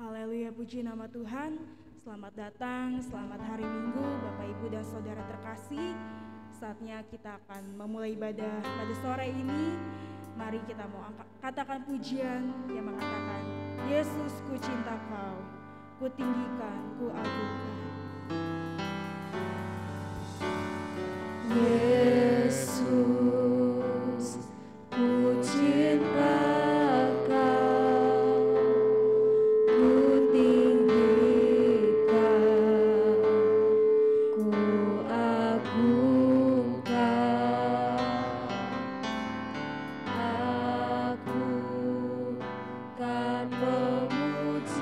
Haleluya, puji nama Tuhan. Selamat datang, selamat hari Minggu Bapak Ibu dan Saudara terkasih. Saatnya kita akan memulai ibadah pada sore ini. Mari kita mau katakan pujian yang mengatakan, Yesus ku cinta kau, ku tinggikan, ku agungkan. Yesus, ku cinta kau, ku tinggikan, ku agungkan. Aku kan memujimu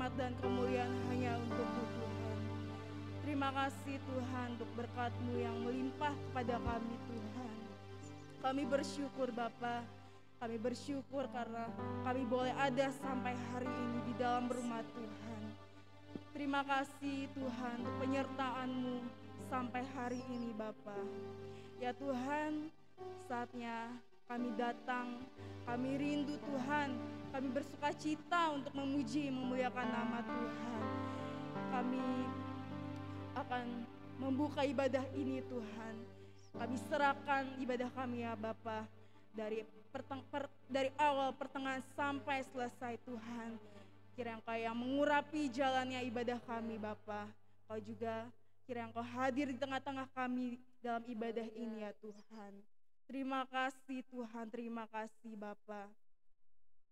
hormat dan kemuliaan hanya untuk-Mu Tuhan. Terima kasih Tuhan untuk berkat-Mu yang melimpah kepada kami Tuhan. Kami bersyukur Bapa, kami bersyukur karena kami boleh ada sampai hari ini di dalam rumah Tuhan. Terima kasih Tuhan untuk penyertaan-Mu sampai hari ini Bapa. Ya Tuhan, saatnya kami datang, kami rindu Tuhan, kami bersuka cita untuk memuji, memuliakan nama Tuhan. Kami akan membuka ibadah ini Tuhan. Kami serahkan ibadah kami ya Bapa, dari awal pertengahan sampai selesai Tuhan. Kiranya Engkau yang mengurapi jalannya ibadah kami Bapa. Kau juga kiranya Engkau hadir di tengah-tengah kami dalam ibadah ini ya Tuhan. Terima kasih Tuhan, terima kasih Bapa.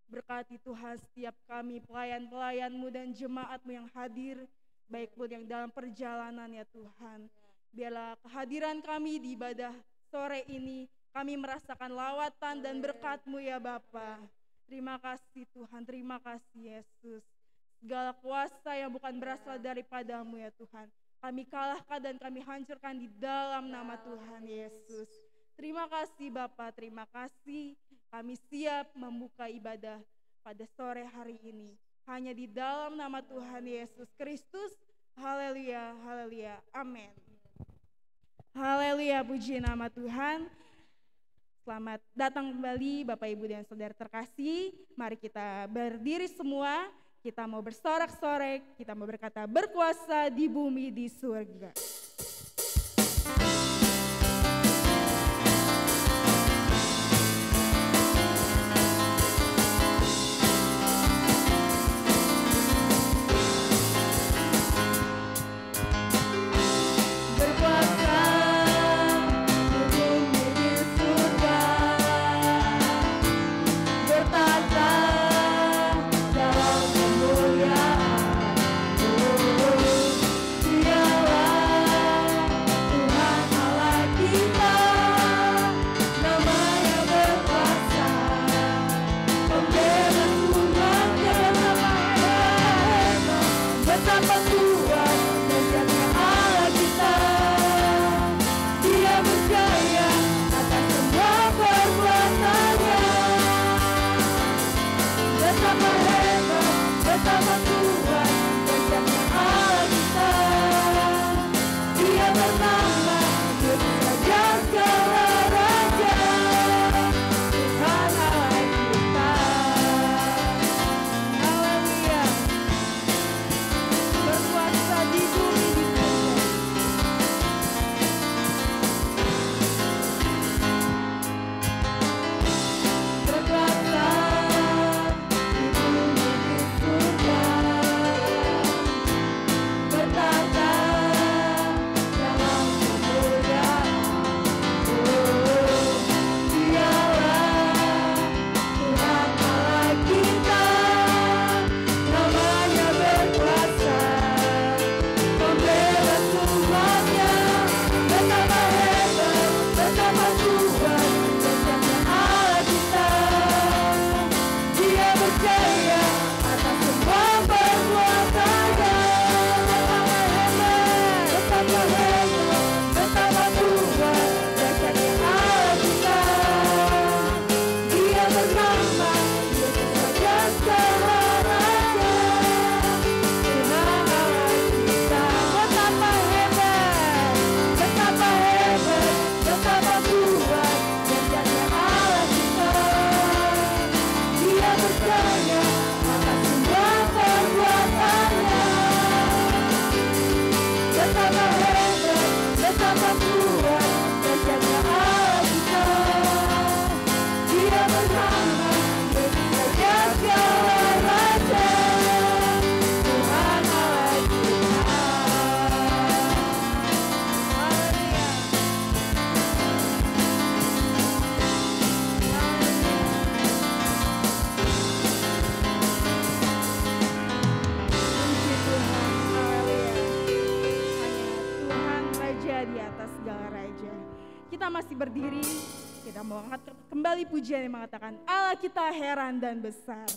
Berkati Tuhan setiap kami, pelayan-pelayan-Mu dan jemaat-Mu yang hadir, baik pun yang dalam perjalanan ya Tuhan. Biarlah kehadiran kami di ibadah sore ini, kami merasakan lawatan dan berkat-Mu ya Bapa. Terima kasih Tuhan, terima kasih Yesus. Segala kuasa yang bukan berasal daripada-Mu ya Tuhan, kami kalahkan dan kami hancurkan di dalam nama Tuhan Yesus. Terima kasih Bapa, terima kasih. Kami siap membuka ibadah pada sore hari ini. Hanya di dalam nama Tuhan Yesus Kristus. Haleluya, haleluya, amin. Haleluya, puji nama Tuhan. Selamat datang kembali Bapak Ibu dan Saudara terkasih. Mari kita berdiri semua. Kita mau bersorak-sorai, kita mau berkata berkuasa di bumi di surga. Berdiri, kita mau angkat kembali pujian yang mengatakan Allah kita heran dan besar.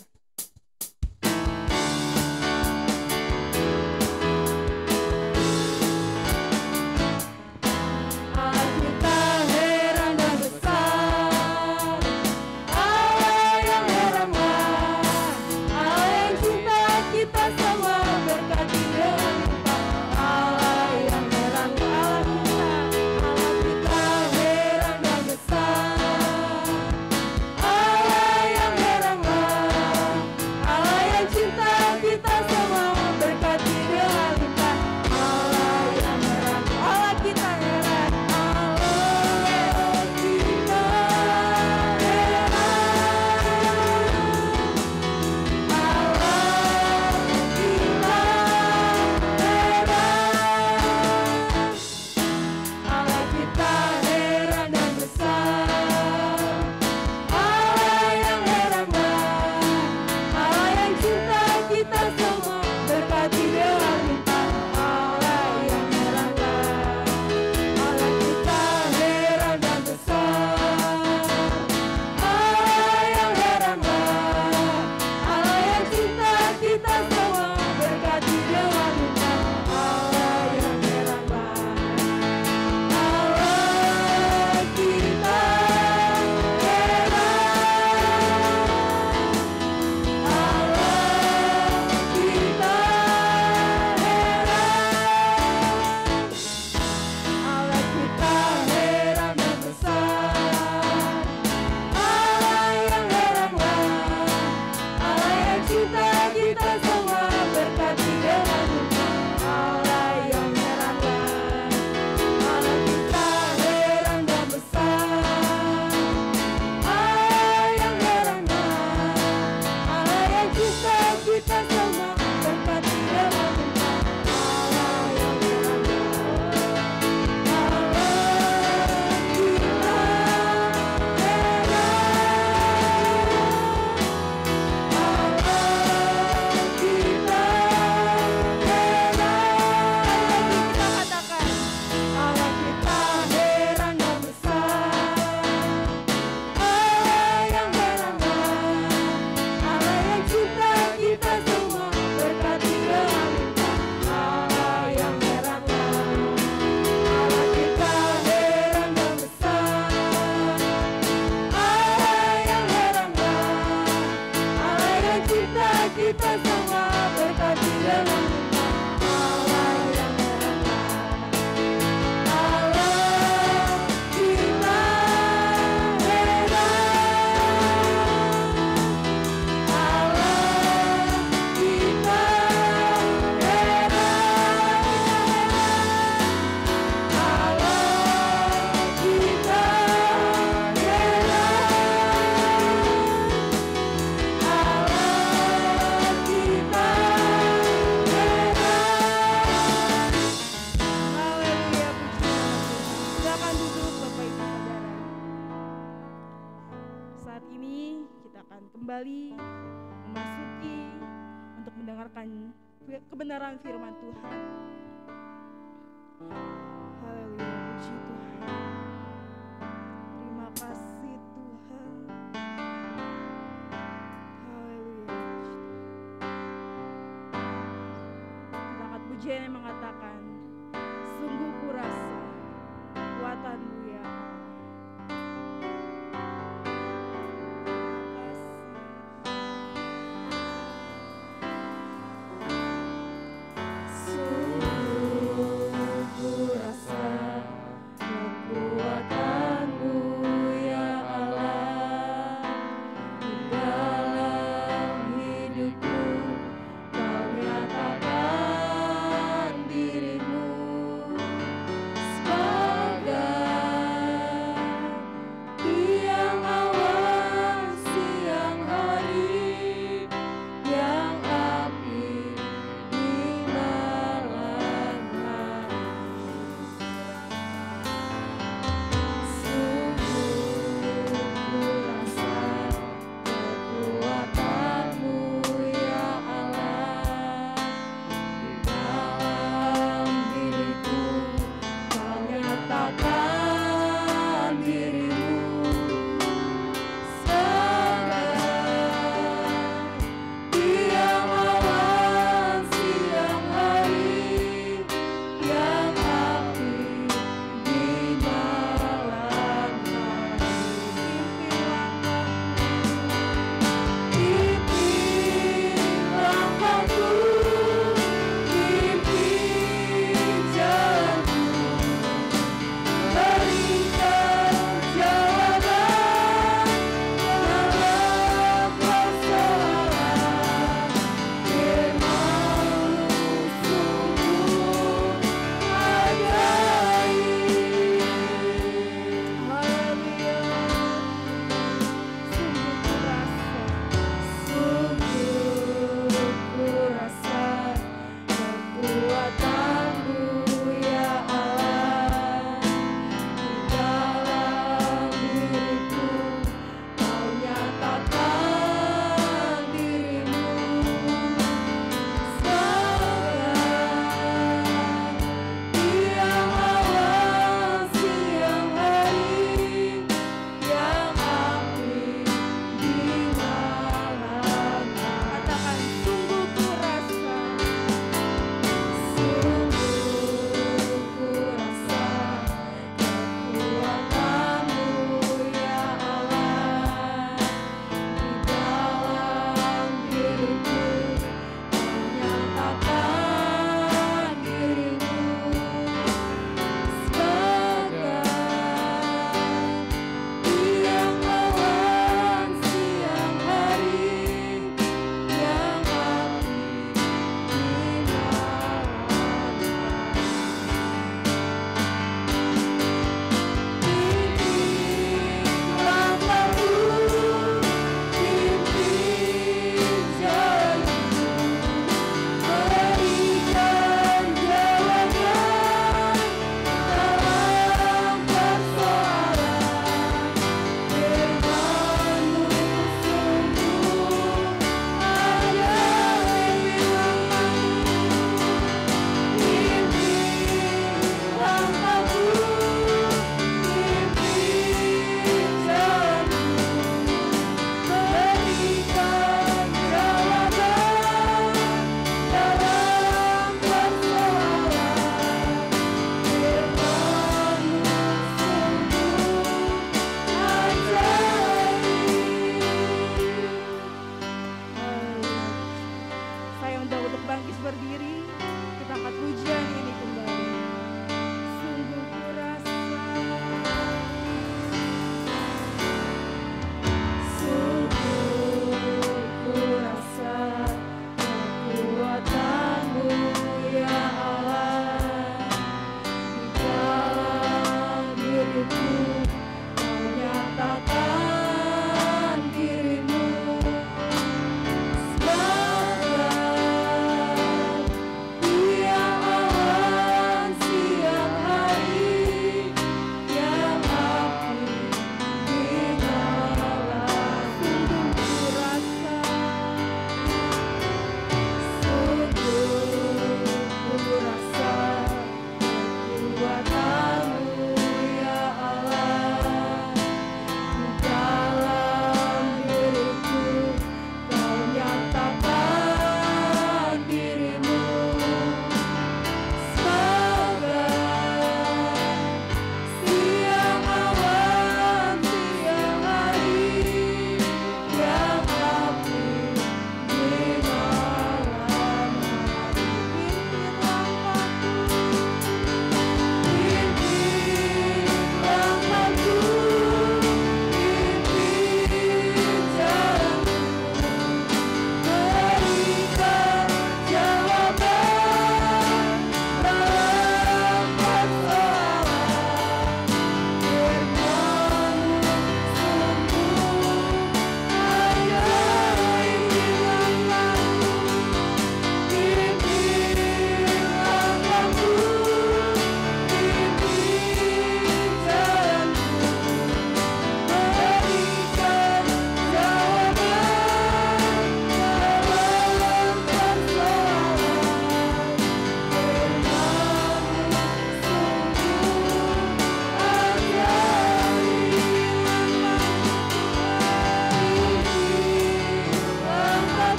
kembali memasuki untuk mendengarkan kebenaran firman Tuhan. Haleluya, puji Tuhan. Terima kasih Tuhan. Haleluya, puji Tuhan. Kalimat pujian yang mengatakan, sungguh kurasa kekuatan-Mu ya Allah.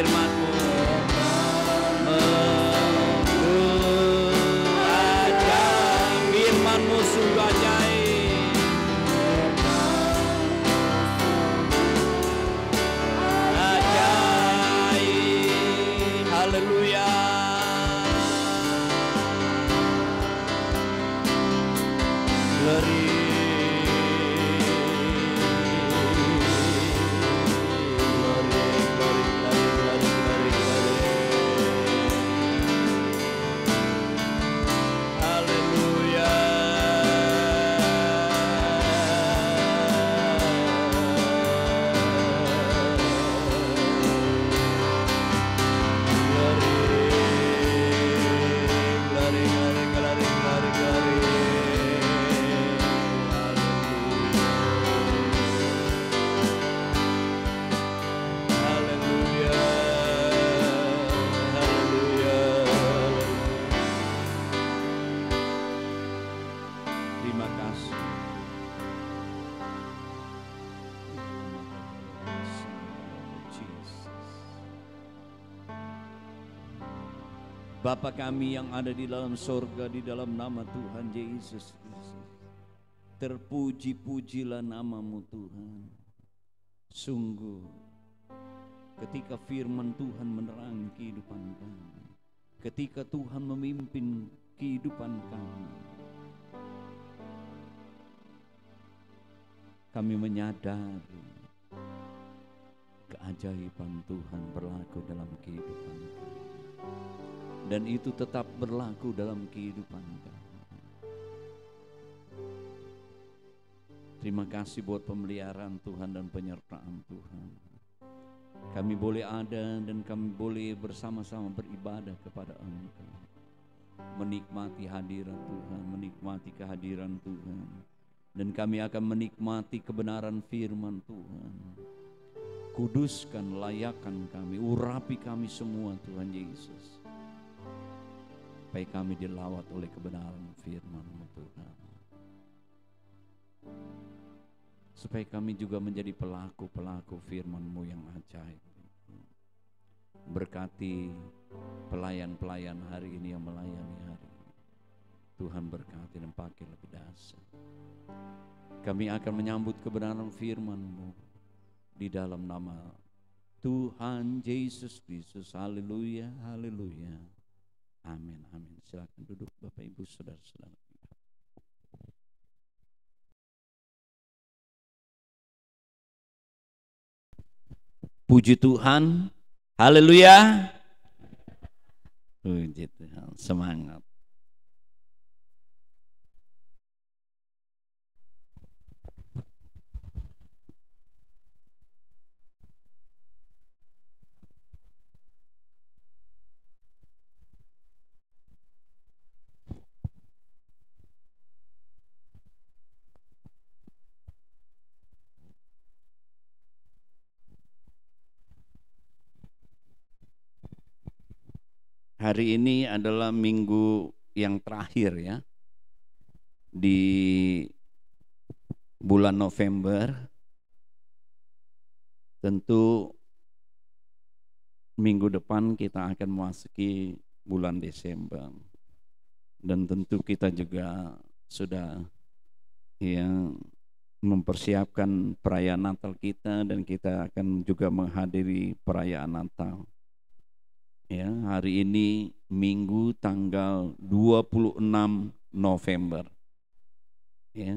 firman-Mu. Ajaib, firman-Mu sungguh ajaib. Ajaib, haleluya. Glory. Bapa kami yang ada di dalam sorga, di dalam nama Tuhan Yesus Kristus, terpuji-pujilah nama-Mu Tuhan. Sungguh ketika firman Tuhan menerangi kehidupan kami, ketika Tuhan memimpin kehidupan kami menyadari keajaiban Tuhan berlaku dalam kehidupan kami. Dan itu tetap berlaku dalam kehidupan kami. Terima kasih buat pemeliharaan Tuhan dan penyertaan Tuhan. Kami boleh ada dan kami boleh bersama-sama beribadah kepada Engkau. Menikmati hadirat Tuhan, menikmati kehadiran Tuhan. Dan kami akan menikmati kebenaran firman Tuhan. Kuduskan, layakan kami, urapi kami semua Tuhan Yesus. Supaya kami dilawat oleh kebenaran firman-Mu Tuhan. Supaya kami juga menjadi pelaku-pelaku firman-Mu yang ajaib. Berkati pelayan-pelayan hari ini yang melayani hari ini. Tuhan berkati dan pakai lebih dahsyat. Kami akan menyambut kebenaran firman-Mu di dalam nama Tuhan Yesus Kristus. Haleluya, haleluya. Amin, amin. Silakan duduk Bapak Ibu Saudara-saudara. Puji Tuhan. Haleluya. Puji Tuhan. Semangat. Hari ini adalah minggu yang terakhir ya di bulan November. Tentu minggu depan kita akan memasuki bulan Desember. Dan tentu kita juga sudah mempersiapkan perayaan Natal kita, dan kita akan juga menghadiri perayaan Natal. Ya, hari ini Minggu tanggal 26 November. Ya.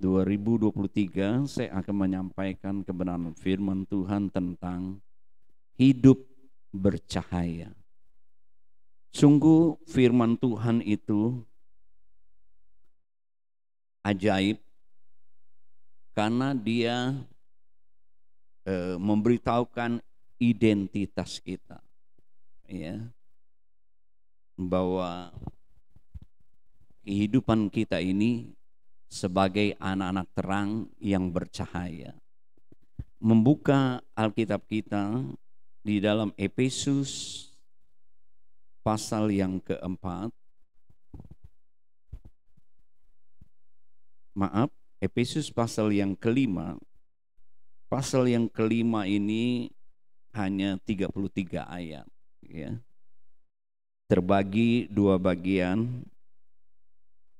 2023 saya akan menyampaikan kebenaran firman Tuhan tentang hidup bercahaya. Sungguh firman Tuhan itu ajaib karena dia memberitahukan identitas kita, ya, bahwa kehidupan kita ini sebagai anak-anak terang yang bercahaya. Membuka Alkitab kita di dalam Efesus pasal yang keempat, Efesus pasal yang kelima Pasal yang kelima ini hanya 33 ayat, ya. Terbagi dua bagian.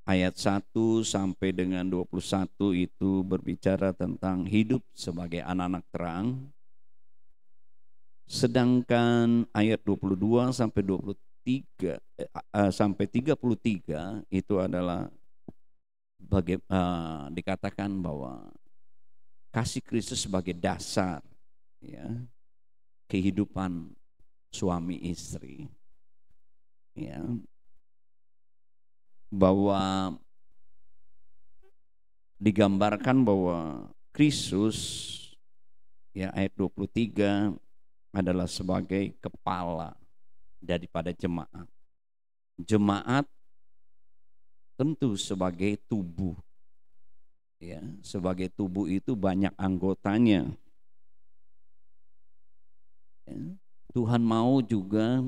Ayat 1 sampai dengan 21 itu berbicara tentang hidup sebagai anak-anak terang. Sedangkan ayat 22 sampai 33 itu adalah dikatakan bahwa kasih Kristus sebagai dasar, ya, kehidupan suami istri, ya, bahwa digambarkan bahwa Kristus, ya, ayat 23 adalah sebagai kepala daripada jemaat. Jemaat tentu sebagai tubuh, ya, sebagai tubuh itu banyak anggotanya. Ya, Tuhan mau juga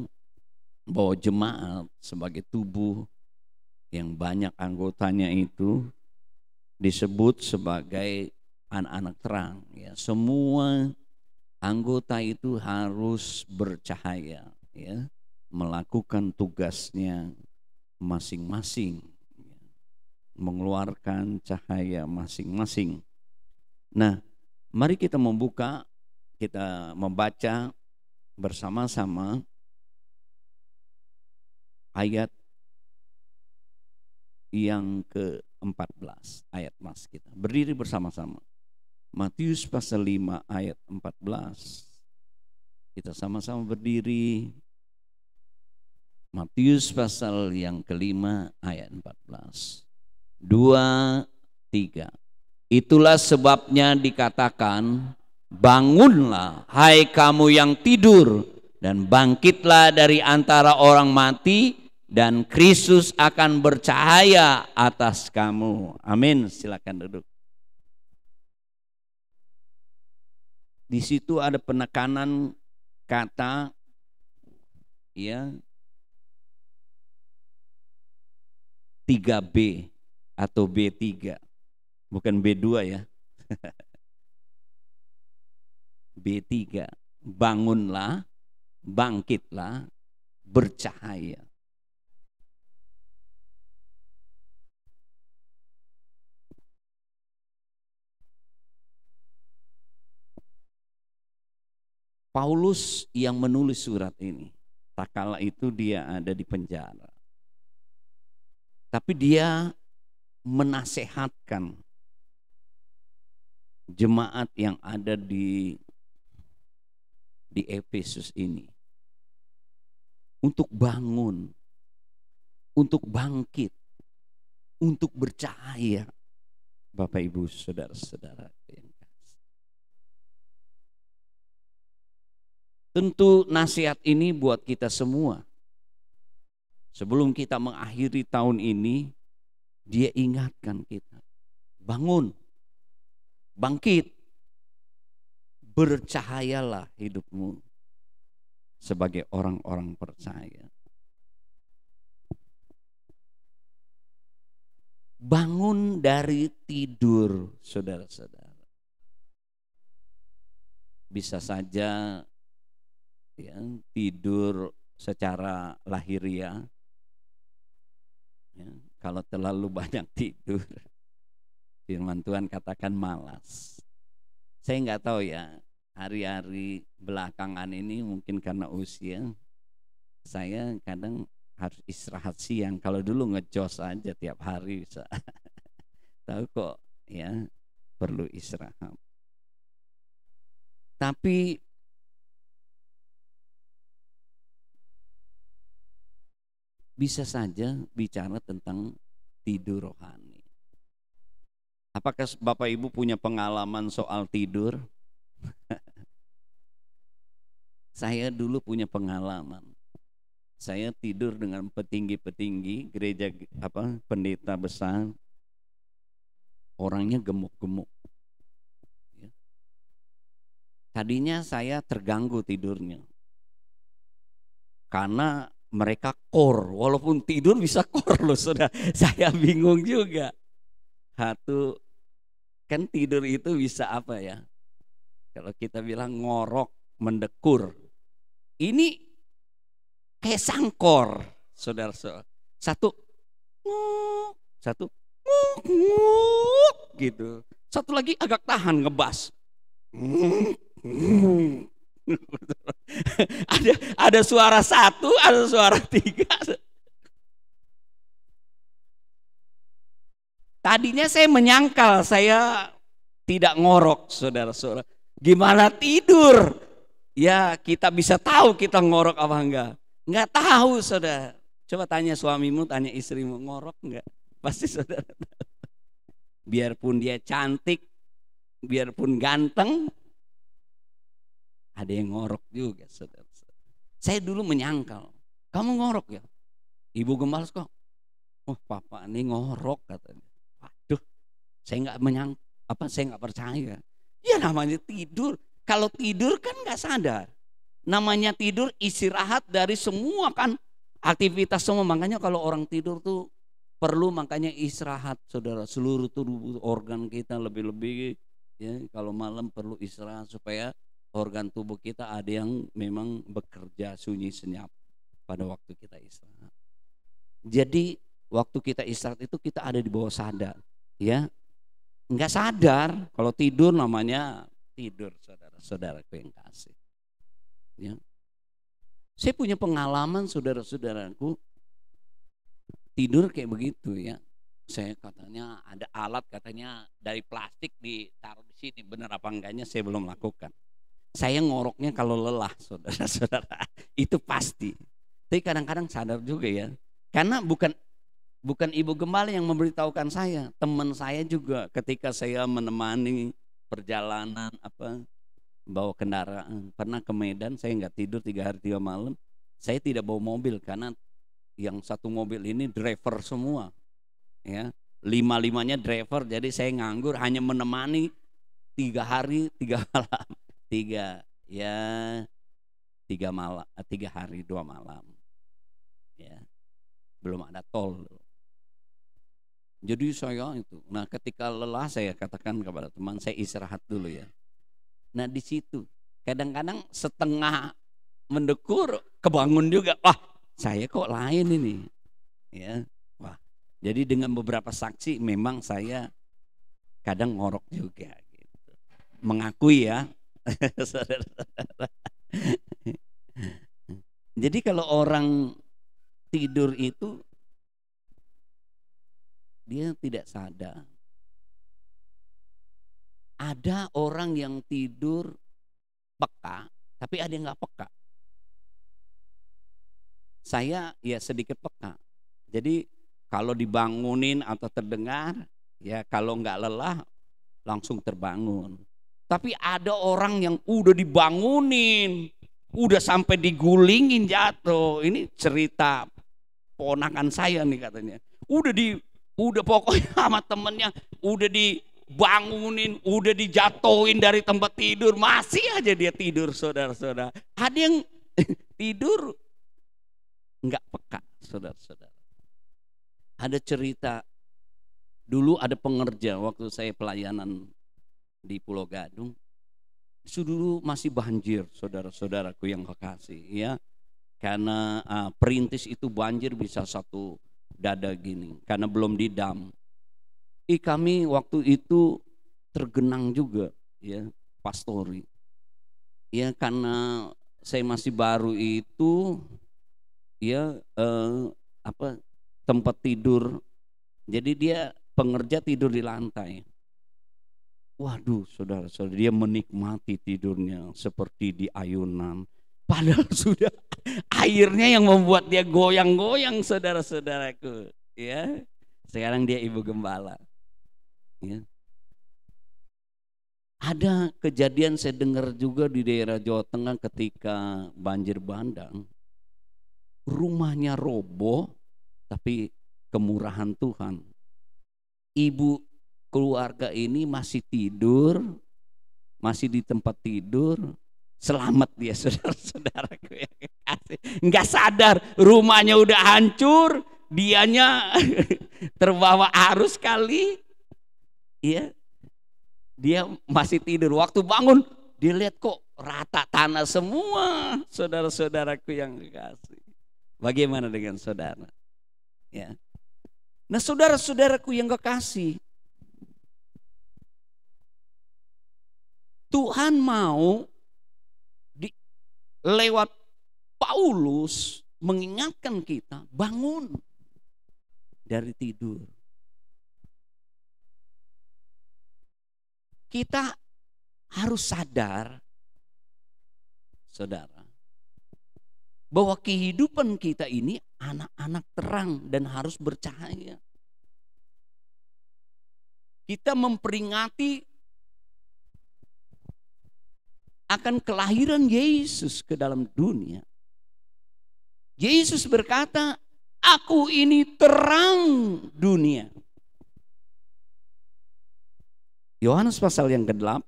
bahwa jemaat sebagai tubuh yang banyak anggotanya itu disebut sebagai anak-anak terang, ya. Semua anggota itu harus bercahaya, ya, melakukan tugasnya masing-masing, mengeluarkan cahaya masing-masing. Nah, mari kita membaca bersama-sama ayat yang ke-14, ayat mas kita. Berdiri bersama-sama. Matius pasal 5 ayat 14. Kita sama-sama berdiri. Matius pasal yang kelima ayat 14. 2, 3. Itulah sebabnya dikatakan, bangunlah hai kamu yang tidur, dan bangkitlah dari antara orang mati, dan Kristus akan bercahaya atas kamu. Amin. Silakan duduk. Di situ ada penekanan kata, ya, 3B atau B3, bukan B2, ya. B3, bangunlah, bangkitlah, bercahaya. Paulus yang menulis surat ini, tak kala itu dia ada di penjara. Tapi dia menasehatkan jemaat yang ada di Efesus ini untuk bangun, untuk bangkit, untuk bercahaya. Bapak Ibu saudara-saudara yang kasih. Tentu nasihat ini buat kita semua. Sebelum kita mengakhiri tahun ini, dia ingatkan kita, bangun, bangkit, bercahayalah hidupmu sebagai orang-orang percaya. Bangun dari tidur, saudara-saudara. Bisa saja, ya, tidur secara lahiriah. Ya, kalau terlalu banyak tidur, firman Tuhan katakan malas. Saya nggak tahu, ya, hari-hari belakangan ini mungkin karena usia, saya kadang harus istirahat siang. Kalau dulu ngejos aja tiap hari bisa. Tahu kok, ya, perlu istirahat. Tapi bisa saja bicara tentang tidur rohani. Apakah Bapak Ibu punya pengalaman soal tidur? Saya dulu punya pengalaman. Saya tidur dengan petinggi-petinggi gereja, pendeta besar. Orangnya gemuk-gemuk. Ya. Tadinya saya terganggu tidurnya. Karena mereka kor, walaupun tidur bisa kor loh, saudara. Saya bingung juga. Kan tidur itu bisa apa, ya? Kalau kita bilang ngorok, mendekur. Ini kayak sangkor, saudara-saudara. Satu nguk, satu nguk, nguk, gitu. Satu lagi agak tahan ngebas. ada suara satu, ada suara tiga. Tadinya saya menyangkal saya tidak ngorok, saudara-saudara. Gimana tidur? Ya kita bisa tahu kita ngorok apa enggak. Enggak tahu, saudara. Coba tanya suamimu, tanya istrimu, ngorok enggak? Pasti saudara tahu. Biarpun dia cantik, biarpun ganteng, ada yang ngorok juga, saudara. Saya dulu menyangkal, kamu ngorok ya? Ibu Gembala kok, oh papa ini ngorok katanya. Waduh, saya nggak percaya. Ya namanya tidur. Kalau tidur kan nggak sadar. Namanya tidur istirahat dari semua kan aktivitas semua. Makanya kalau orang tidur tuh perlu makanya istirahat, saudara. Seluruh tubuh organ kita lebih-lebih ya kalau malam perlu istirahat supaya organ tubuh kita ada yang memang bekerja sunyi senyap pada waktu kita istirahat. Jadi waktu kita istirahat itu kita ada di bawah sadar, ya. Enggak sadar kalau tidur namanya tidur, saudara-saudaraku yang kasih. Ya. Saya punya pengalaman saudara-saudaraku tidur kayak begitu ya. Saya katanya ada alat katanya dari plastik ditaruh di sini, benar apa enggaknya saya belum lakukan. Saya ngoroknya kalau lelah, saudara-saudara, itu pasti. Tapi kadang-kadang sadar juga ya, karena bukan Ibu Gembala yang memberitahukan saya, teman saya juga ketika saya menemani perjalanan bawa kendaraan, pernah ke Medan, saya nggak tidur 3 hari 3 malam, saya tidak bawa mobil karena yang satu mobil ini driver semua, ya 5-5-nya driver, jadi saya nganggur hanya menemani 3 hari 3 malam, 3 hari 2 malam, ya belum ada tol. Jadi saya itu, nah ketika lelah saya katakan kepada teman saya istirahat dulu ya. Nah di situ kadang-kadang setengah mendekur kebangun juga, wah saya kok lain ini, ya wah. Jadi dengan beberapa saksi memang saya kadang ngorok juga, gitu. Mengakui ya. Jadi kalau orang tidur itu dia tidak sadar. Ada orang yang tidur peka, tapi ada yang nggak peka. Saya ya sedikit peka. Jadi kalau dibangunin atau terdengar, ya kalau nggak lelah langsung terbangun. Tapi ada orang yang udah dibangunin, udah sampai digulingin jatuh. Ini cerita ponakan saya nih katanya. Udah pokoknya sama temennya udah dibangunin, udah dijatuhin dari tempat tidur, masih aja dia tidur, saudara-saudara. Ada yang tidur nggak peka, saudara-saudara. Ada cerita dulu ada pengerja waktu saya pelayanan di Pulau Gadung. Itu dulu masih banjir, saudara-saudaraku yang kekasih, ya. Karena perintis itu banjir bisa 1 dada gini, karena belum didam. Kami waktu itu tergenang juga, ya, pastori. Ya karena saya masih baru itu, ya tempat tidur. Jadi dia pengerja tidur di lantai. Waduh, saudara-saudara, dia menikmati tidurnya seperti di ayunan. Padahal sudah airnya yang membuat dia goyang-goyang, saudara-saudaraku. Ya, sekarang dia Ibu Gembala. Ya. Ada kejadian saya dengar juga di daerah Jawa Tengah ketika banjir bandang. Rumahnya roboh, tapi kemurahan Tuhan. Ibu keluarga ini masih tidur, masih di tempat tidur. Selamat dia, saudara-saudaraku yang kasih. Nggak sadar rumahnya udah hancur, dianya terbawa arus kali. Iya, dia masih tidur. Waktu bangun, Dilihat kok rata tanah semua, saudara-saudaraku yang kekasih. Bagaimana dengan saudara? Ya. Nah, saudara-saudaraku yang kekasih, Tuhan mau lewat Paulus mengingatkan kita bangun dari tidur. Kita harus sadar, saudara, bahwa kehidupan kita ini anak-anak terang dan harus bercahaya. Kita memperingati akan kelahiran Yesus ke dalam dunia. Yesus berkata, aku ini terang dunia. Yohanes pasal yang ke-8.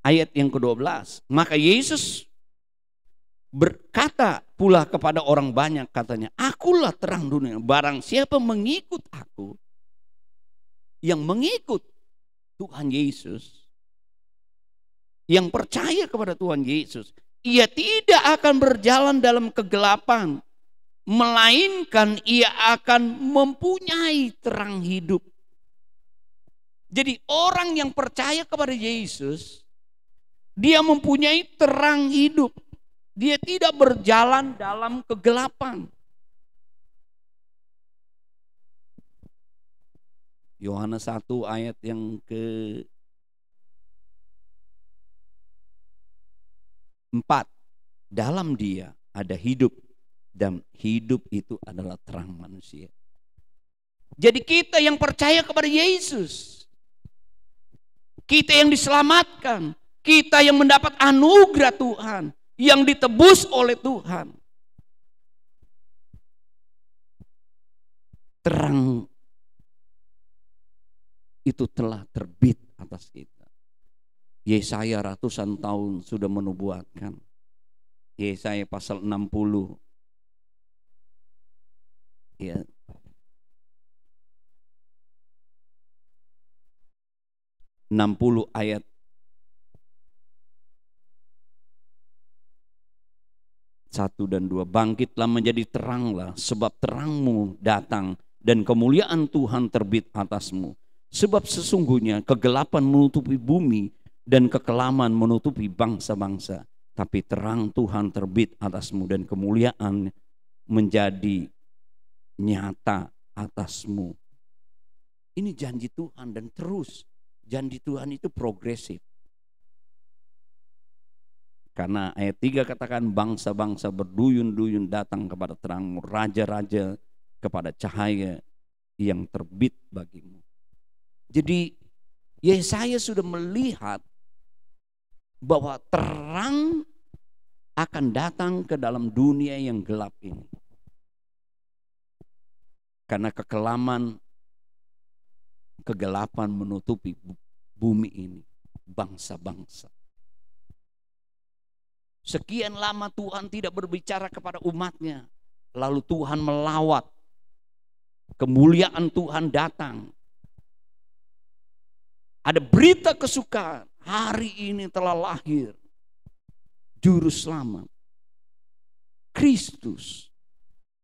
Ayat yang ke-12. Maka Yesus berkata pula kepada orang banyak, katanya, akulah terang dunia. Barang siapa mengikut aku, yang mengikut Tuhan Yesus, yang percaya kepada Tuhan Yesus, ia tidak akan berjalan dalam kegelapan, melainkan ia akan mempunyai terang hidup. Jadi orang yang percaya kepada Yesus, dia mempunyai terang hidup. Dia tidak berjalan dalam kegelapan. Yohanes 1 ayat yang ke-4. Dalam dia ada hidup, dan hidup itu adalah terang manusia. Jadi kita yang percaya kepada Yesus, kita yang diselamatkan, kita yang mendapat anugerah Tuhan, yang ditebus oleh Tuhan, terang itu telah terbit atas kita. Yesaya ratusan tahun sudah menubuatkan. Yesaya pasal 60. Ya. Ayat 1 dan 2. Bangkitlah menjadi teranglah, sebab terangmu datang dan kemuliaan Tuhan terbit atasmu. Sebab sesungguhnya kegelapan menutupi bumi dan kekelaman menutupi bangsa-bangsa. Tapi terang Tuhan terbit atasmu dan kemuliaan menjadi nyata atasmu. Ini janji Tuhan, dan terus janji Tuhan itu progresif. Karena ayat 3 katakan, bangsa-bangsa berduyun-duyun datang kepada terangmu, raja-raja kepada cahaya yang terbit bagimu. Jadi Yesaya sudah melihat bahwa terang akan datang ke dalam dunia yang gelap ini. Karena kegelapan menutupi bumi ini, bangsa-bangsa. Sekian lama Tuhan tidak berbicara kepada umatnya, lalu Tuhan melawat, kemuliaan Tuhan datang. Ada berita kesukaan, hari ini telah lahir Juru Selamat, Kristus,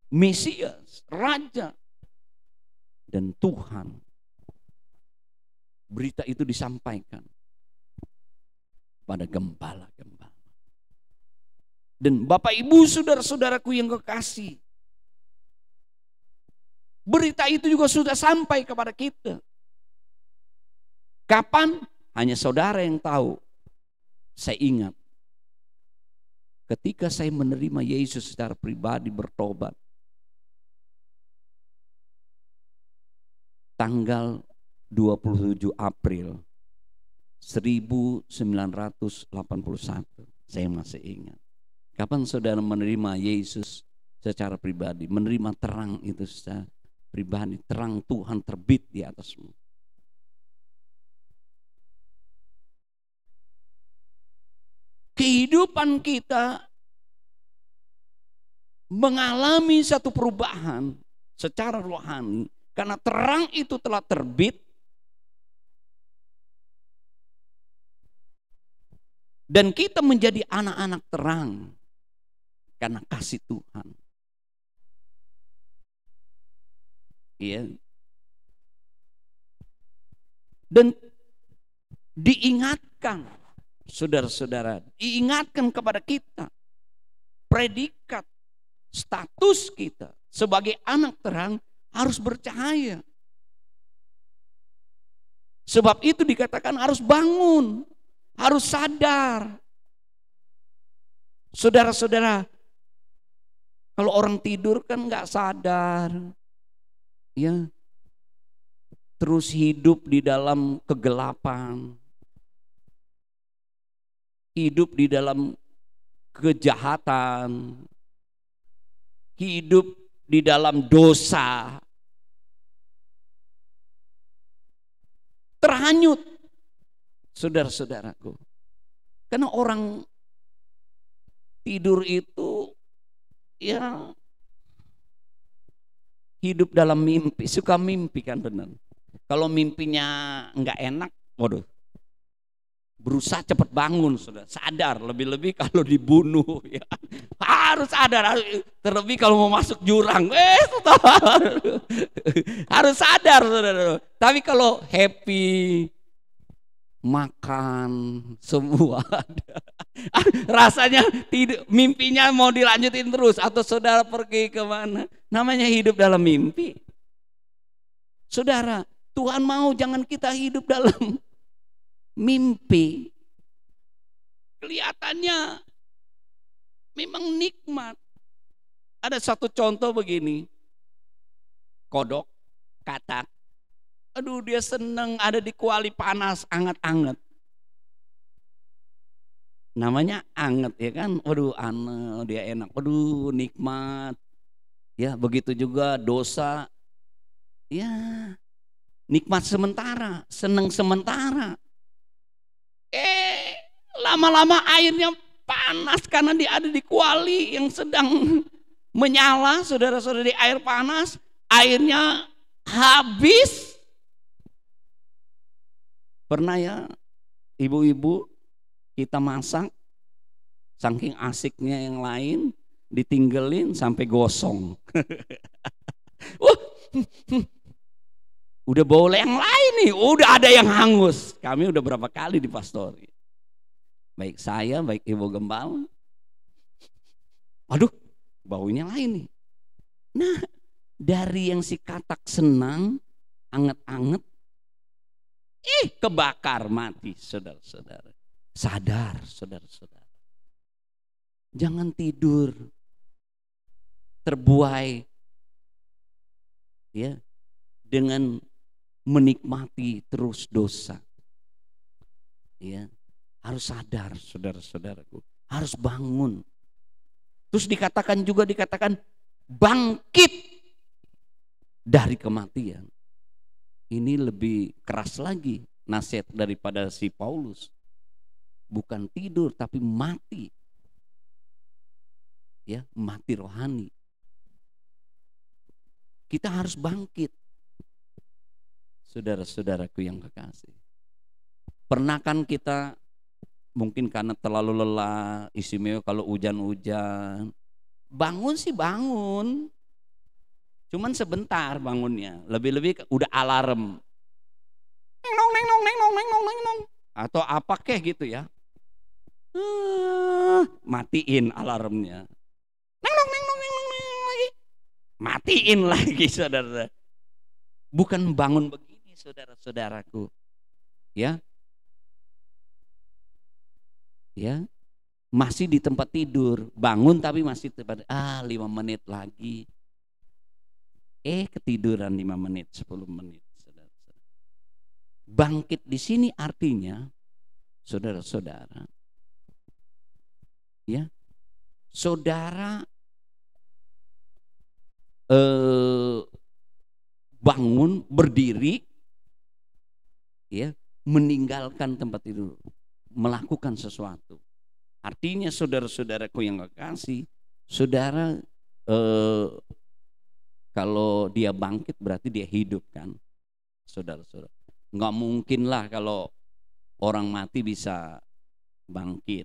Mesias, Raja, dan Tuhan. Berita itu disampaikan pada gembala-gembala. Dan Bapak Ibu saudara-saudaraku yang kekasih, berita itu juga sudah sampai kepada kita. Kapan? Hanya saudara yang tahu. Saya ingat ketika saya menerima Yesus secara pribadi, bertobat, tanggal 27 April 1981. Saya masih ingat. Kapan saudara menerima Yesus secara pribadi, menerima terang itu secara pribadi, terang Tuhan terbit di atasmu. Kehidupan kita mengalami satu perubahan secara rohani Karena terang itu telah terbit dan kita menjadi anak-anak terang karena kasih Tuhan. Iya. Dan diingatkan, saudara-saudara, diingatkan kepada kita predikat status kita sebagai anak terang harus bercahaya. Sebab itu dikatakan harus bangun, harus sadar. Saudara-saudara, kalau orang tidur kan nggak sadar, ya, terus hidup di dalam kegelapan, hidup di dalam kejahatan, hidup di dalam dosa, terhanyut, saudara-saudaraku. Karena orang tidur itu ya hidup dalam mimpi, suka mimpi kan, benar. Kalau mimpinya nggak enak, waduh, berusaha cepat bangun, saudara. Sadar, lebih-lebih kalau dibunuh, ya. Harus sadar, terlebih kalau mau masuk jurang, harus sadar, saudara. Tapi kalau happy, makan, semua ada. Rasanya mimpinya mau dilanjutin terus, atau saudara pergi kemana, namanya hidup dalam mimpi. Saudara, Tuhan mau jangan kita hidup dalam mimpi. Kelihatannya memang nikmat. Ada satu contoh begini, kodok, katak. Aduh, dia senang ada di kuali panas, anget-anget. Namanya anget, ya kan? Waduh, aneh, dia enak. Waduh, nikmat. Ya, begitu juga dosa. Ya, nikmat sementara, senang sementara. Lama-lama airnya panas karena dia ada di kuali yang sedang menyala, saudara-saudara, di air panas, airnya habis. Pernah ya, ibu-ibu, kita masak, saking asiknya yang lain, ditinggalin sampai gosong. Udah boleh yang lain nih, udah ada yang hangus. Kami udah berapa kali di pastori. Baik saya, baik ibu gembala. Aduh, baunya lain nih. Nah, dari yang si katak senang, anget-anget, kebakar, mati, saudara-saudara. Sadar, saudara-saudara. Jangan tidur terbuai, ya, dengan menikmati terus dosa. Ya, harus sadar, saudara-saudaraku, harus bangun. Terus dikatakan bangkit dari kematian. Ini lebih keras lagi nasihat daripada si Paulus. Bukan tidur tapi mati. Ya, mati rohani. Kita harus bangkit. Saudara-saudaraku yang kekasih. Pernah kan kita mungkin karena terlalu lelah, istimewa kalau hujan-hujan. Bangun sih bangun. Cuman sebentar bangunnya. Lebih-lebih udah alarm. Neng nong. Atau apa kek gitu ya. Matiin alarmnya. Neng nong lagi. Matiin lagi, saudara. Bukan bangun begini, saudara-saudaraku. Ya. Ya. Masih di tempat tidur, bangun tapi masih tempat 5 menit lagi. Ketiduran 5 menit, 10 menit. Saudara-saudara. Bangkit di sini artinya, saudara-saudara, ya, saudara bangun, berdiri, ya, meninggalkan tempat tidur, melakukan sesuatu. Artinya saudara-saudaraku yang kekasih, saudara Kalau dia bangkit berarti dia hidup kan, saudara-saudara. Nggak mungkin lah kalau orang mati bisa bangkit.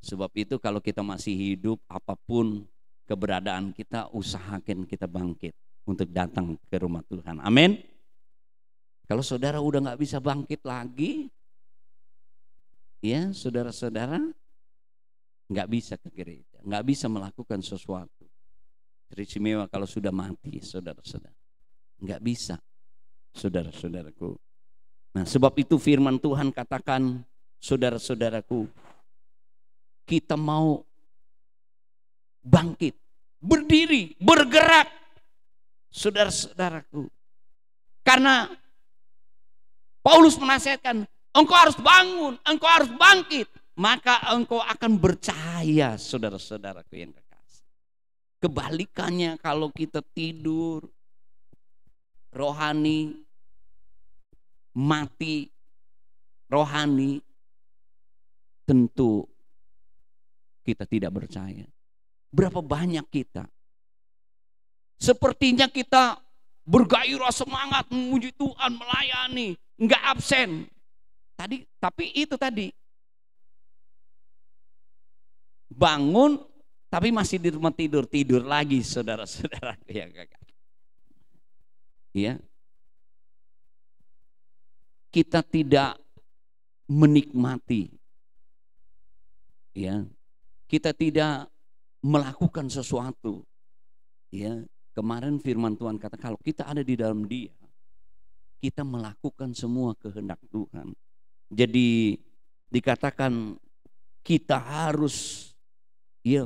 Sebab itu kalau kita masih hidup, apapun keberadaan kita, usahakan kita bangkit untuk datang ke rumah Tuhan. Amin. Kalau saudara udah nggak bisa bangkit lagi, ya saudara-saudara, nggak bisa ke gereja, nggak bisa melakukan sesuatu. Teristimewa kalau sudah mati, saudara-saudara, nggak bisa, saudara-saudaraku. Nah, sebab itu firman Tuhan katakan, saudara-saudaraku, kita mau bangkit, berdiri, bergerak, saudara-saudaraku. Karena Paulus menasihatkan, engkau harus bangun, engkau harus bangkit, maka engkau akan bercahaya, saudara-saudaraku yang kekasih. Kebalikannya kalau kita tidur, rohani, mati, rohani, tentu kita tidak percaya. Berapa banyak kita, sepertinya kita bergairah semangat memuji Tuhan, melayani, nggak absen. Tapi itu tadi, bangun tapi masih di rumah tidur lagi, saudara-saudara yang kakak. Ya, kita tidak menikmati, ya, kita tidak melakukan sesuatu. Ya, kemarin firman Tuhan kata kalau kita ada di dalam Dia, kita melakukan semua kehendak Tuhan. Jadi dikatakan kita harus, ya,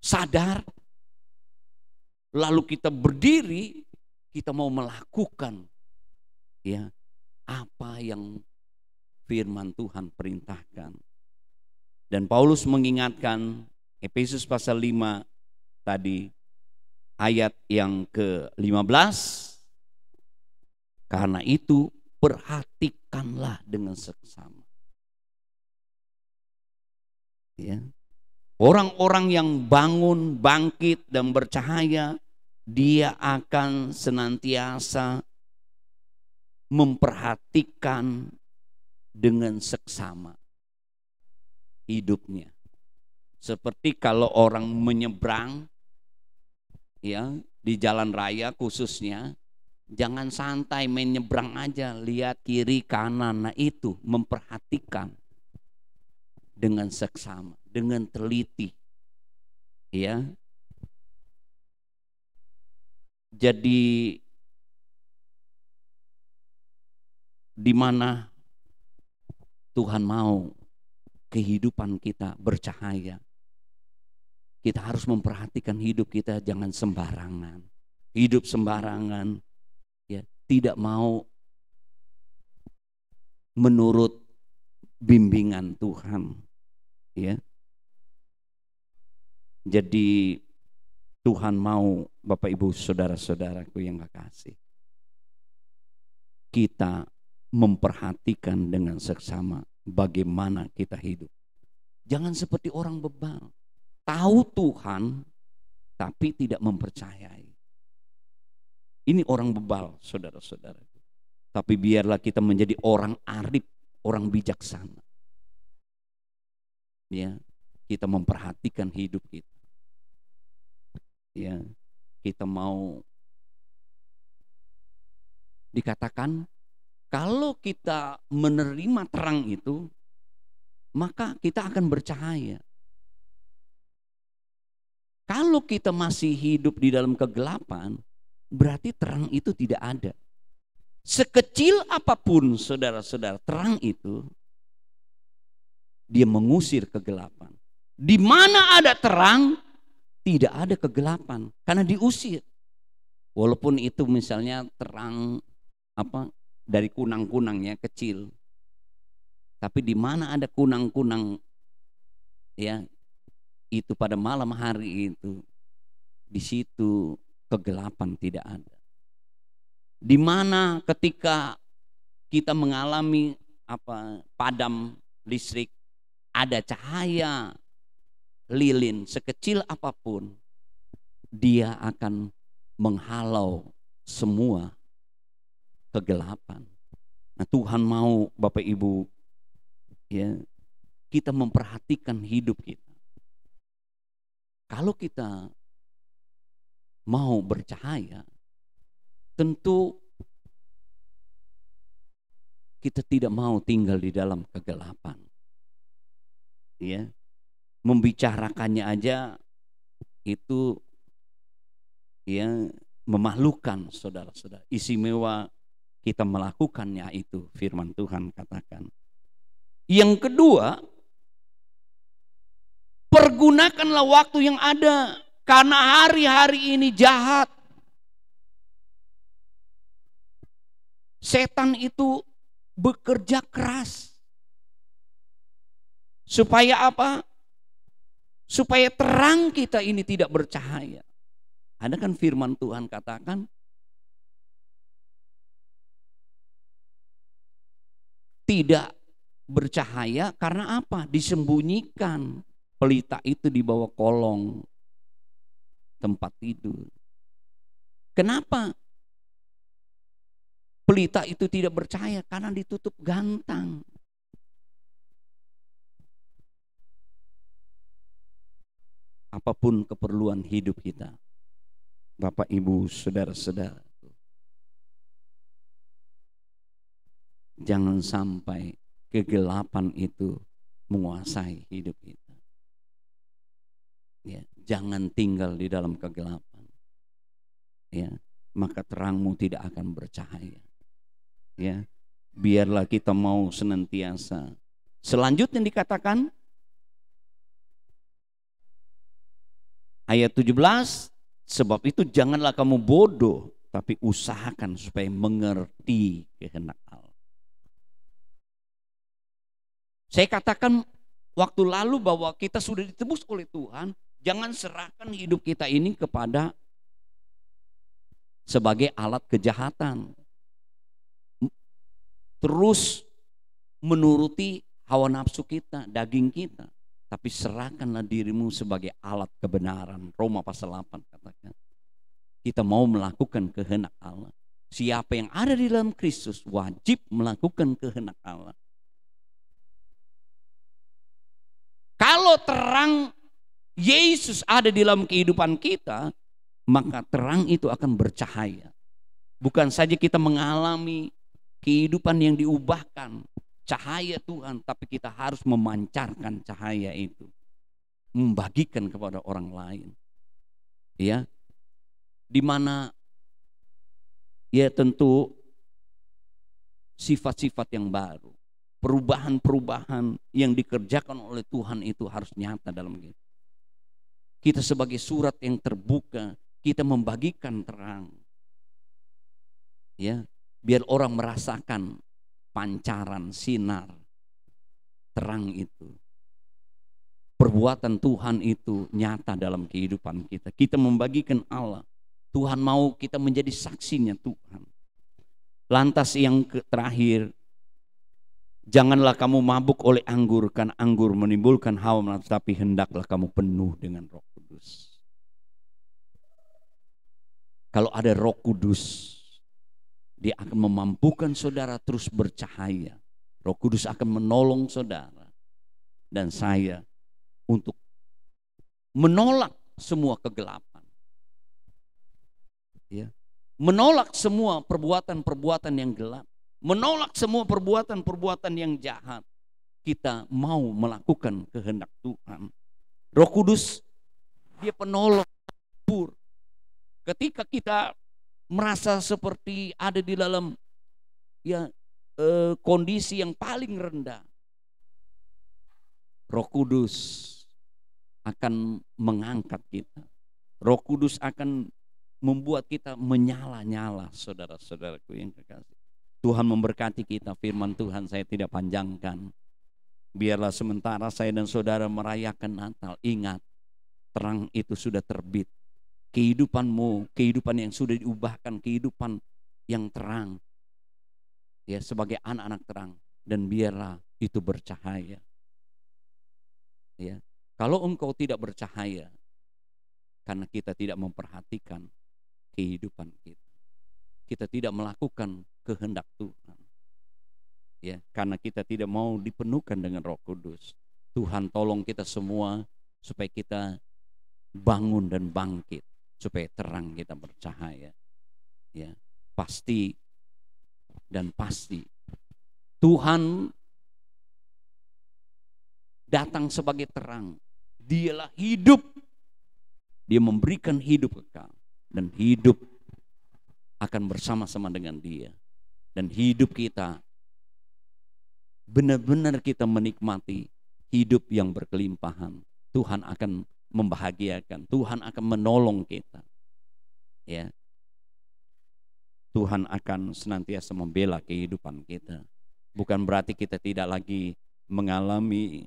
sadar, lalu kita berdiri, kita mau melakukan, ya, apa yang firman Tuhan perintahkan. Dan Paulus mengingatkan Efesus pasal 5 tadi, ayat yang ke-15, karena itu perhatikanlah dengan seksama. Ya. Orang-orang yang bangun, bangkit dan bercahaya, dia akan senantiasa memperhatikan dengan seksama hidupnya. Seperti kalau orang menyeberang, ya, di jalan raya khususnya, jangan santai main nyebrang aja, lihat kiri kanan. Nah, itu memperhatikan dengan seksama, dengan teliti, ya. Jadi di mana Tuhan mau kehidupan kita bercahaya, kita harus memperhatikan hidup kita, jangan sembarangan. Hidup sembarangan, ya, tidak mau menurut bimbingan Tuhan, ya. Jadi Tuhan mau, Bapak Ibu saudara-saudaraku yang kekasih, kita memperhatikan dengan seksama bagaimana kita hidup. Jangan seperti orang bebal, tahu Tuhan tapi tidak mempercayai. Ini orang bebal, saudara-saudara. Tapi biarlah kita menjadi orang arif, orang bijaksana. Ya, kita memperhatikan hidup kita. Ya, kita mau dikatakan kalau kita menerima terang itu, maka kita akan bercahaya. Kalau kita masih hidup di dalam kegelapan, berarti terang itu tidak ada. Sekecil apapun saudara-saudara, terang itu dia mengusir kegelapan. Di mana ada terang, tidak ada kegelapan karena diusir. Walaupun itu misalnya terang dari kunang-kunangnya kecil. Tapi di mana ada kunang-kunang, ya, itu pada malam hari itu, di situ kegelapan tidak ada. Di mana ketika kita mengalami padam listrik, ada cahaya lilin sekecil apapun, Dia akan menghalau semua kegelapan. Nah, Tuhan mau Bapak Ibu ya, kita memperhatikan hidup kita. Kalau kita mau bercahaya, tentu kita tidak mau tinggal di dalam kegelapan. Ya, membicarakannya aja itu ya memalukan, saudara-saudara. Istimewa kita melakukannya, itu firman Tuhan katakan. Yang kedua, pergunakanlah waktu yang ada, karena hari-hari ini jahat. Setan itu bekerja keras. Supaya apa? Supaya terang kita ini tidak bercahaya. Ada kan firman Tuhan katakan, tidak bercahaya karena apa? Disembunyikan pelita itu di bawah kolong tempat tidur. Kenapa pelita itu tidak bercahaya? Karena ditutup gantang. Apapun keperluan hidup kita, Bapak Ibu saudara-saudara, jangan sampai kegelapan itu menguasai hidup kita. Ya, jangan tinggal di dalam kegelapan. Ya, maka terangmu tidak akan bercahaya. Ya, biarlah kita mau senantiasa. Selanjutnya dikatakan ayat 17, sebab itu janganlah kamu bodoh, tapi usahakan supaya mengerti kehendak Allah. Saya katakan waktu lalu bahwa kita sudah ditebus oleh Tuhan. Jangan serahkan hidup kita ini kepada sebagai alat kejahatan. Terus menuruti hawa nafsu kita, daging kita. Tapi serahkanlah dirimu sebagai alat kebenaran. Roma pasal 8 katakan. Kita mau melakukan kehendak Allah. Siapa yang ada di dalam Kristus wajib melakukan kehendak Allah. Kalau terang Yesus ada di dalam kehidupan kita, maka terang itu akan bercahaya. Bukan saja kita mengalami kehidupan yang diubahkan, cahaya Tuhan, tapi kita harus memancarkan cahaya itu, membagikan kepada orang lain. Ya, di mana ya tentu sifat-sifat yang baru, perubahan-perubahan yang dikerjakan oleh Tuhan itu harus nyata dalam kita. Kita sebagai surat yang terbuka, kita membagikan terang. Ya, biar orang merasakan pancaran sinar terang itu. Perbuatan Tuhan itu nyata dalam kehidupan kita. Kita membagikan Allah. Tuhan mau kita menjadi saksinya Tuhan. Lantas yang terakhir, janganlah kamu mabuk oleh anggur, karena anggur menimbulkan hawa nafsu, tapi hendaklah kamu penuh dengan Roh Kudus. Kalau ada Roh Kudus, Dia akan memampukan saudara terus bercahaya. Roh Kudus akan menolong saudara dan saya untuk menolak semua kegelapan. Ya. Menolak semua perbuatan-perbuatan yang gelap. Menolak semua perbuatan-perbuatan yang jahat. Kita mau melakukan kehendak Tuhan. Roh Kudus, Dia penolong. Ketika kita merasa seperti ada di dalam ya kondisi yang paling rendah, Roh Kudus akan mengangkat kita. Roh Kudus akan membuat kita menyala-nyala, saudara-saudaraku yang kekasih. Tuhan memberkati kita. Firman Tuhan saya tidak panjangkan. Biarlah sementara saya dan saudara merayakan Natal, ingat, terang itu sudah terbit. Kehidupanmu, kehidupan yang sudah diubahkan, kehidupan yang terang. Ya, sebagai anak-anak terang. Dan biarlah itu bercahaya. Ya, kalau engkau tidak bercahaya, karena kita tidak memperhatikan kehidupan kita. Kita tidak melakukan kehendak Tuhan. Ya, karena kita tidak mau dipenuhkan dengan Roh Kudus. Tuhan tolong kita semua supaya kita bangun dan bangkit, supaya terang kita bercahaya. Ya, pasti dan pasti Tuhan datang sebagai terang. Dialah hidup. Dia memberikan hidup kekal, dan hidup akan bersama-sama dengan Dia. Dan hidup kita benar-benar kita menikmati hidup yang berkelimpahan. Tuhan akan membahagiakan, Tuhan akan menolong kita. Ya. Tuhan akan senantiasa membela kehidupan kita. Bukan berarti kita tidak lagi mengalami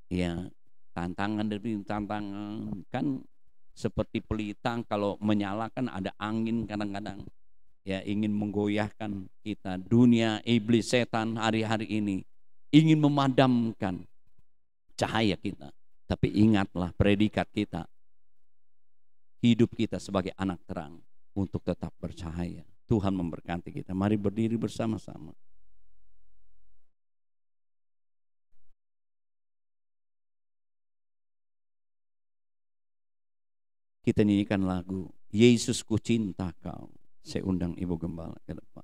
ya tantangan demi tantangan. Kan seperti pelita kalau menyala kan ada angin kadang-kadang ya ingin menggoyahkan kita. Dunia iblis setan hari-hari ini ingin memadamkan cahaya kita. Tapi ingatlah predikat kita, hidup kita sebagai anak terang untuk tetap bercahaya. Tuhan memberkati kita. Mari berdiri bersama-sama. Kita nyanyikan lagu Yesus ku cinta kau. Saya undang Ibu Gembala ke depan.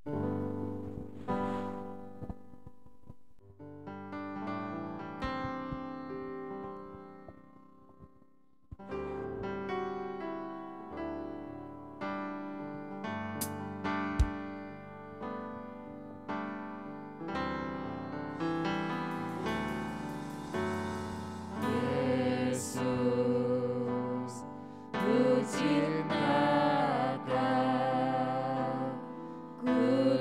Ku cinta kau, ku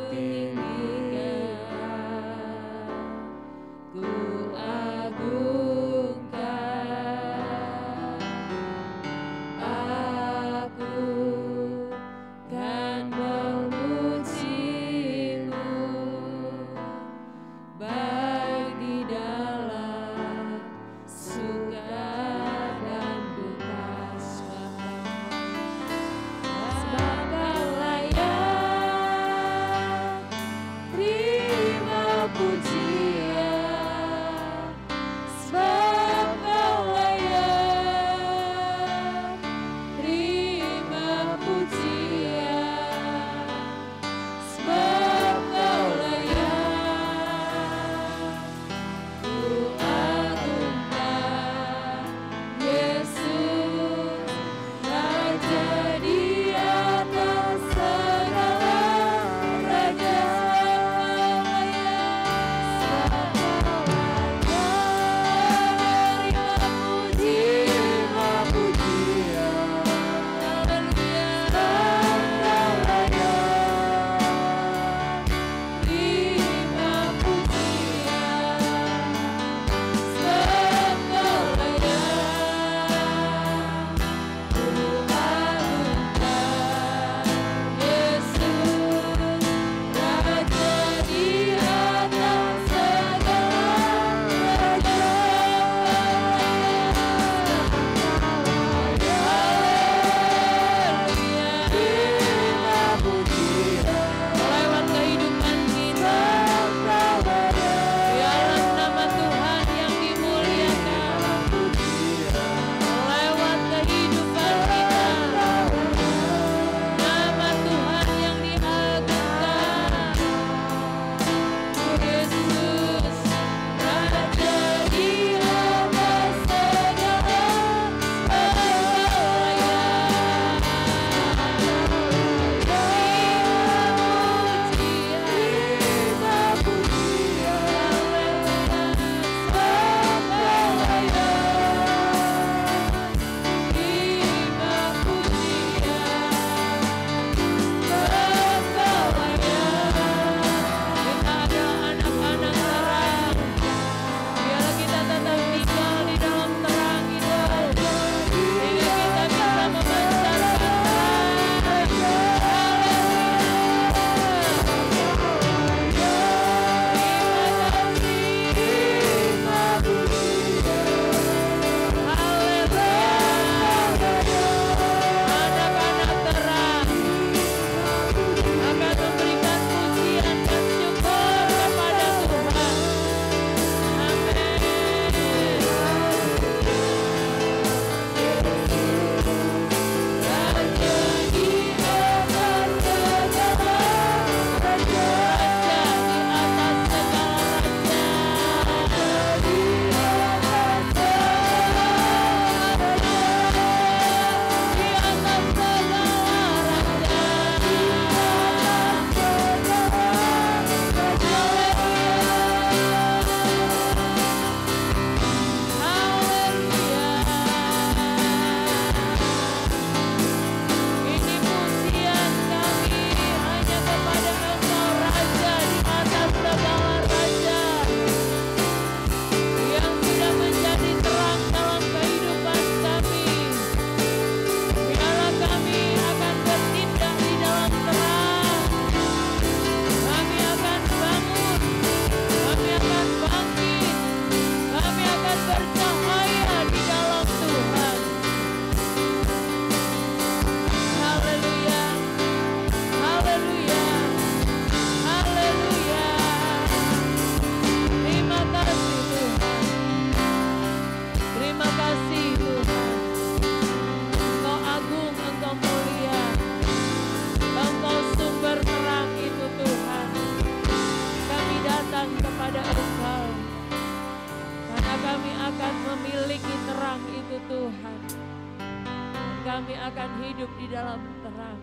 akan hidup di dalam terang.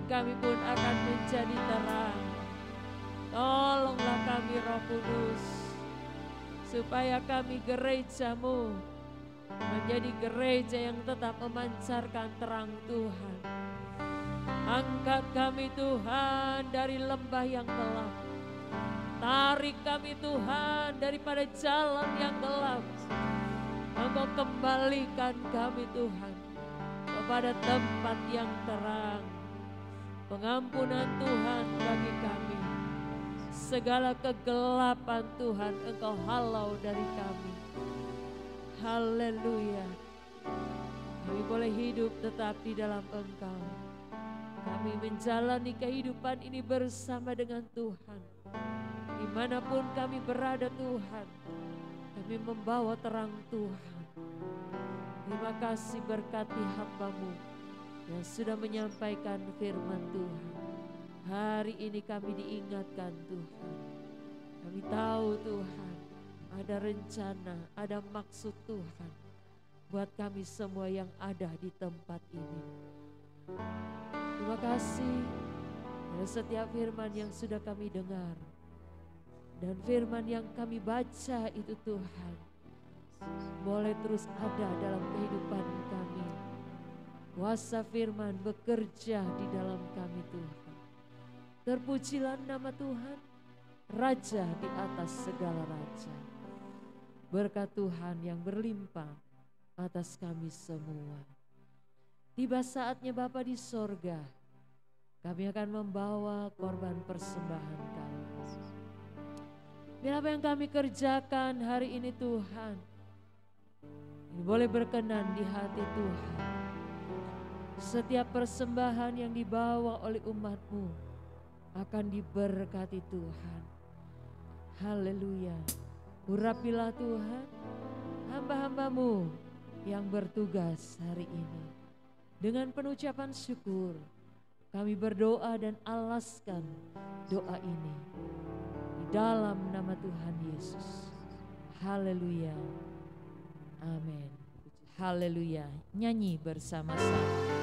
Kami pun akan menjadi terang. Tolonglah kami Roh Kudus, supaya kami gereja-Mu menjadi gereja yang tetap memancarkan terang Tuhan. Angkat kami Tuhan dari lembah yang gelap. Tarik kami Tuhan daripada jalan yang gelap. Engkau kembalikan kami Tuhan kepada tempat yang terang. Pengampunan Tuhan bagi kami. Segala kegelapan Tuhan Engkau halau dari kami. Haleluya. Kami boleh hidup tetap di dalam Engkau. Kami menjalani kehidupan ini bersama dengan Tuhan. Dimanapun kami berada Tuhan, kami membawa terang Tuhan. Terima kasih berkati hamba-Mu yang sudah menyampaikan firman Tuhan. Hari ini kami diingatkan Tuhan. Kami tahu Tuhan, ada rencana, ada maksud Tuhan buat kami semua yang ada di tempat ini. Terima kasih atas setiap firman yang sudah kami dengar. Dan firman yang kami baca itu Tuhan, boleh terus ada dalam kehidupan kami. Kuasa firman bekerja di dalam kami Tuhan. Terpujilah nama Tuhan, Raja di atas segala raja. Berkat Tuhan yang berlimpah atas kami semua. Tiba saatnya Bapa di sorga, kami akan membawa korban persembahan kami. Biar apa yang kami kerjakan hari ini Tuhan, ini boleh berkenan di hati Tuhan. Setiap persembahan yang dibawa oleh umat-Mu akan diberkati Tuhan. Haleluya. Urapilah Tuhan hamba-hamba-Mu yang bertugas hari ini. Dengan penucapan syukur kami berdoa dan alaskan doa ini di dalam nama Tuhan Yesus. Haleluya. Amin. Haleluya. Nyanyi bersama-sama.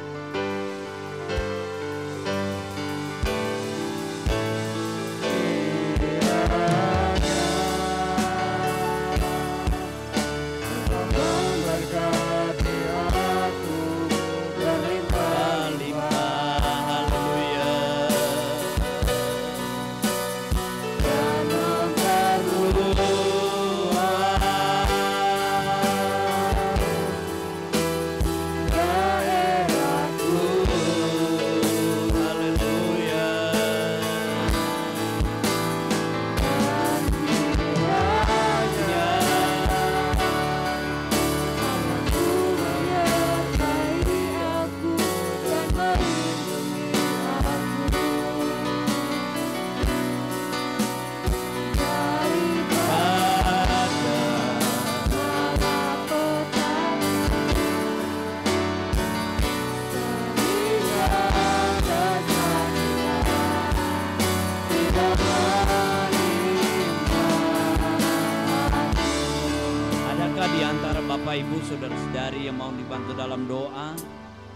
Bapak Ibu saudara-saudari yang mau dibantu dalam doa,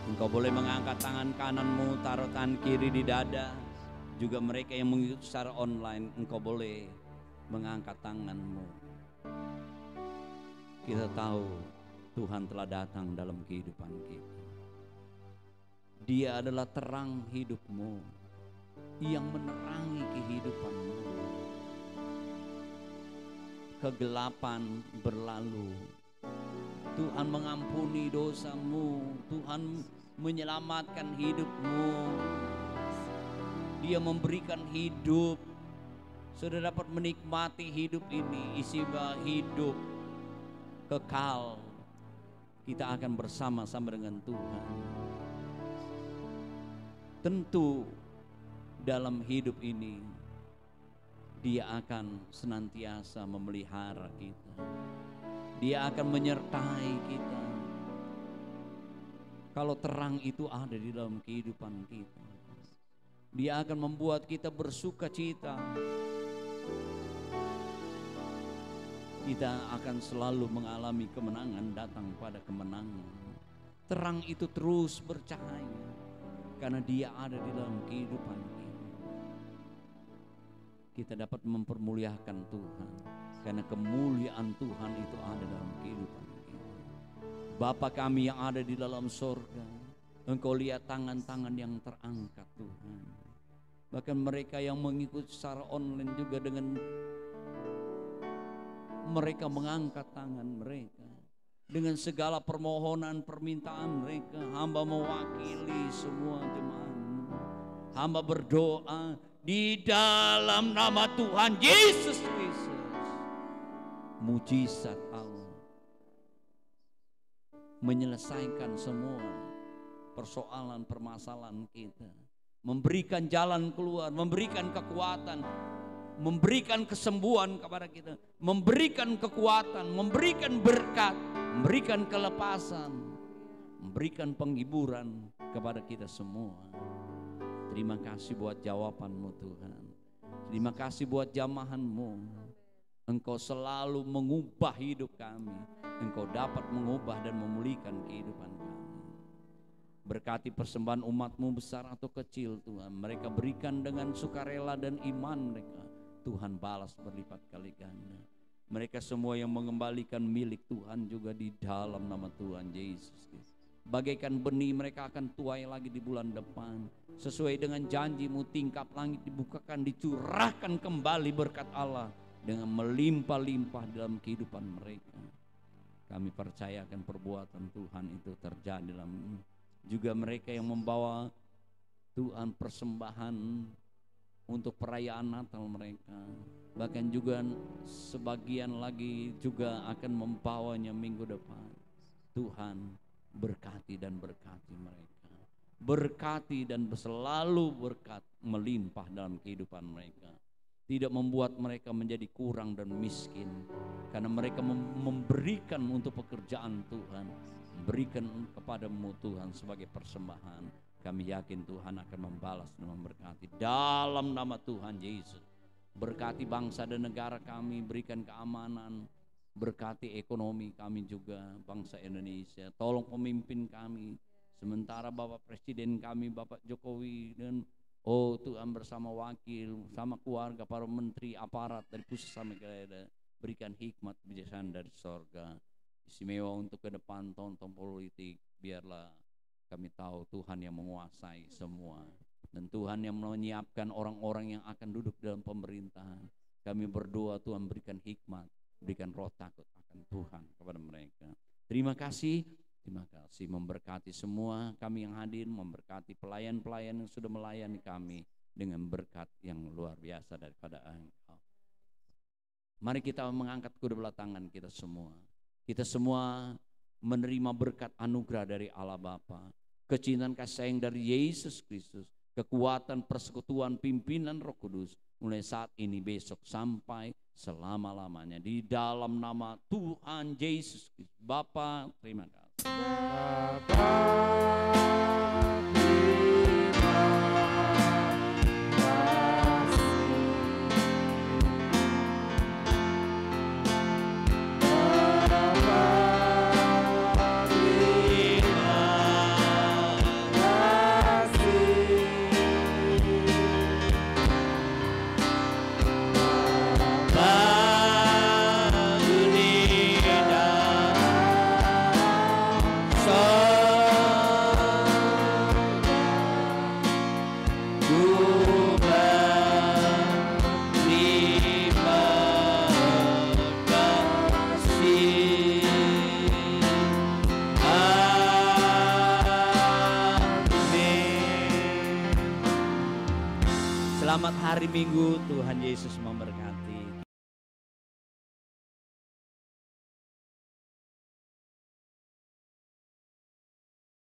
engkau boleh mengangkat tangan kananmu, taruh tangan kiri di dada. Juga mereka yang mengikuti secara online, engkau boleh mengangkat tanganmu. Kita tahu Tuhan telah datang dalam kehidupan kita. Dia adalah terang hidupmu yang menerangi kehidupanmu. Kegelapan berlalu. Tuhan mengampuni dosamu, Tuhan menyelamatkan hidupmu. Dia memberikan hidup, saudara dapat menikmati hidup ini, isi hidup kekal. Kita akan bersama-sama dengan Tuhan. Tentu dalam hidup ini Dia akan senantiasa memelihara kita. Dia akan menyertai kita. Kalau terang itu ada di dalam kehidupan kita, Dia akan membuat kita bersuka cita. Kita akan selalu mengalami kemenangan datang pada kemenangan. terang itu terus bercahaya karena Dia ada di dalam kehidupan kita. Kita dapat mempermuliakan Tuhan karena kemuliaan Tuhan itu ada dalam kehidupan kita. Bapa kami yang ada di dalam sorga, Engkau lihat tangan-tangan yang terangkat Tuhan. Bahkan mereka yang mengikuti secara online juga dengan mereka mengangkat tangan mereka. Dengan segala permohonan permintaan mereka, hamba mewakili semua jemaat-Mu. Hamba berdoa di dalam nama Tuhan Yesus Kristus. Mujizat Allah menyelesaikan semua persoalan permasalahan kita. Memberikan jalan keluar, memberikan kekuatan, memberikan kesembuhan kepada kita, memberikan kekuatan, memberikan berkat, memberikan kelepasan, memberikan penghiburan kepada kita semua. Terima kasih buat jawaban-Mu Tuhan. Terima kasih buat jamahan-Mu. Engkau selalu mengubah hidup kami. Engkau dapat mengubah dan memulihkan kehidupan kami. Berkati persembahan umat-Mu besar atau kecil Tuhan. Mereka berikan dengan sukarela dan iman mereka. Tuhan balas berlipat kali ganda. Mereka semua yang mengembalikan milik Tuhan juga di dalam nama Tuhan Yesus Kristus. Bagaikan benih mereka akan tuai lagi di bulan depan. Sesuai dengan janji-Mu tingkap langit dibukakan, dicurahkan kembali berkat Allah dengan melimpah-limpah dalam kehidupan mereka. Kami percayakan perbuatan Tuhan itu terjadi dalam juga mereka yang membawa Tuhan persembahan untuk perayaan Natal mereka. Bahkan juga sebagian lagi juga akan membawanya minggu depan. Tuhan berkati dan berkati mereka. Berkati dan selalu berkat melimpah dalam kehidupan mereka. Tidak membuat mereka menjadi kurang dan miskin. Karena mereka memberikan untuk pekerjaan Tuhan. Berikan kepada-Mu Tuhan sebagai persembahan. Kami yakin Tuhan akan membalas dan memberkati dalam nama Tuhan Yesus. Berkati bangsa dan negara kami, berikan keamanan, berkati ekonomi kami juga, bangsa Indonesia. Tolong pemimpin kami, sementara Bapak Presiden kami, Bapak Jokowi, dan Tuhan bersama wakil, sama keluarga, para menteri, aparat dari pusat sampai ke daerah, berikan hikmat kebijaksanaan dari sorga. Istimewa untuk ke depan tahun-tahun politik, biarlah kami tahu Tuhan yang menguasai semua. Dan Tuhan yang menyiapkan orang-orang yang akan duduk dalam pemerintahan. Kami berdoa Tuhan berikan hikmat, berikan roh takut akan Tuhan kepada mereka. Terima kasih memberkati semua kami yang hadir, memberkati pelayan-pelayan yang sudah melayani kami dengan berkat yang luar biasa daripada Engkau. Mari kita mengangkat kedua belah tangan kita semua. Kita semua menerima berkat anugerah dari Allah Bapa, kecintaan kasih sayang dari Yesus Kristus, kekuatan persekutuan pimpinan Roh Kudus mulai saat ini, besok sampai selama-lamanya di dalam nama Tuhan Yesus Kristus. Bapa, terima kasih. Selamat hari Minggu, Tuhan Yesus memberkati.